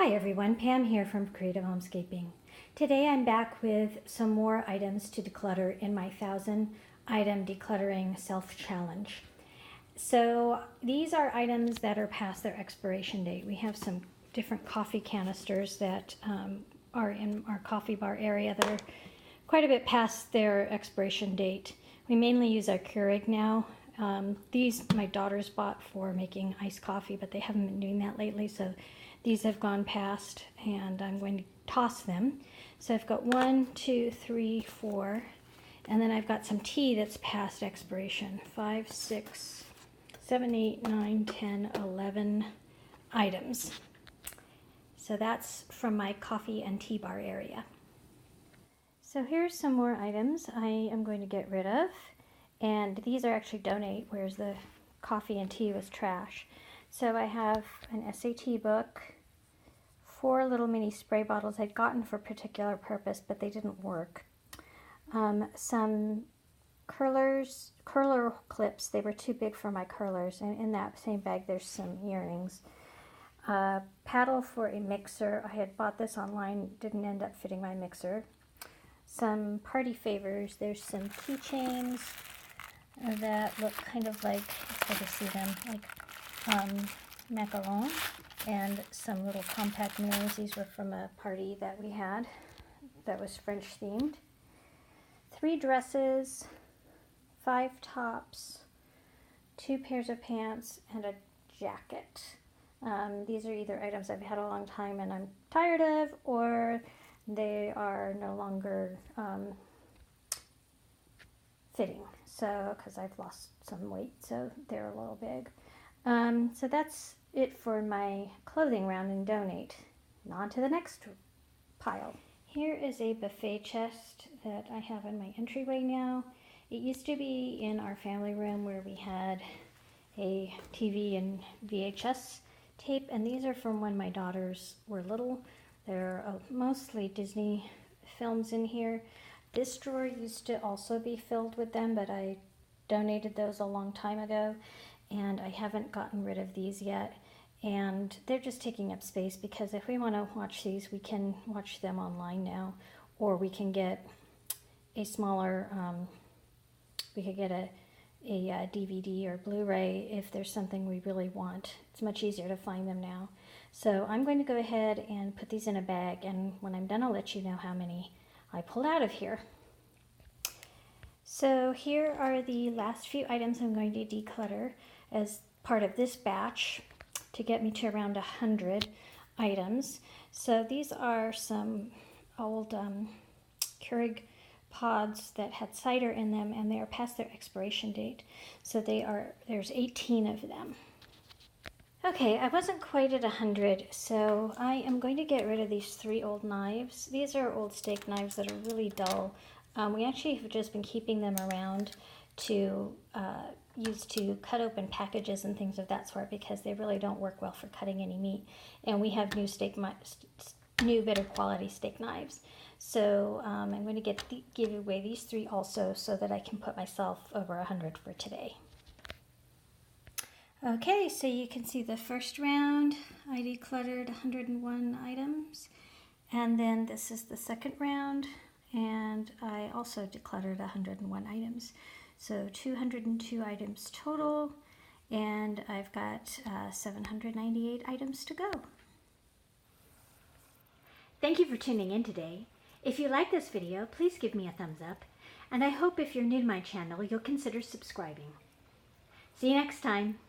Hi everyone, Pam here from Creative Homescaping. Today I'm back with some more items to declutter in my 1,000 item decluttering self-challenge. So these are items that are past their expiration date. We have some different coffee canisters that are in our coffee bar area that are quite a bit past their expiration date. We mainly use our Keurig now. These my daughters bought for making iced coffee, but they haven't been doing that lately, so these have gone past and I'm going to toss them. So I've got 1, 2, 3, 4, and then I've got some tea that's past expiration. 5, 6, 7, 8, 9, 10, 11 items. So that's from my coffee and tea bar area. So here's some more items I am going to get rid of. And these are actually donate, whereas the coffee and tea was trash. So I have an SAT book, 4 little mini spray bottles I'd gotten for a particular purpose, but they didn't work. Some curler clips, they were too big for my curlers, and in that same bag there's some earrings. Paddle for a mixer, I had bought this online, didn't end up fitting my mixer. Some party favors, there's some keychains that look kind of like, it's hard to see them, like macaron, and some little compact mirrors. These were from a party that we had that was French themed. 3 dresses, 5 tops, 2 pairs of pants, and a jacket. These are either items I've had a long time and I'm tired of, or they are no longer fitting. So, because I've lost some weight, so they're a little big. So that's it for my clothing round and donate. And on to the next pile. Here is a buffet chest that I have in my entryway now. It used to be in our family room where we had a TV and VHS tape, and these are from when my daughters were little. There are mostly Disney films in here. This drawer used to also be filled with them, but I donated those a long time ago, and I haven't gotten rid of these yet. And they're just taking up space, because if we want to watch these, we can watch them online now, or we can get a smaller, we could get a DVD or Blu-ray if there's something we really want. It's much easier to find them now. So I'm going to go ahead and put these in a bag, and when I'm done I'll let you know how many I pulled out of here. So here are the last few items I'm going to declutter as part of this batch to get me to around 100 items. So these are some old Keurig pods that had cider in them, and they are past their expiration date. So there's 18 of them. Okay, I wasn't quite at 100, so I am going to get rid of these 3 old knives. These are old steak knives that are really dull. We actually have just been keeping them around to use to cut open packages and things of that sort, because they really don't work well for cutting any meat. And we have new better quality steak knives. So I'm going to give away these 3 also, so that I can put myself over 100 for today. Okay, so you can see the first round I decluttered 101 items, and then this is the second round, and I also decluttered 101 items. So 202 items total, and I've got 798 items to go. Thank you for tuning in today. If you like this video, please give me a thumbs up, and I hope if you're new to my channel, you'll consider subscribing. See you next time.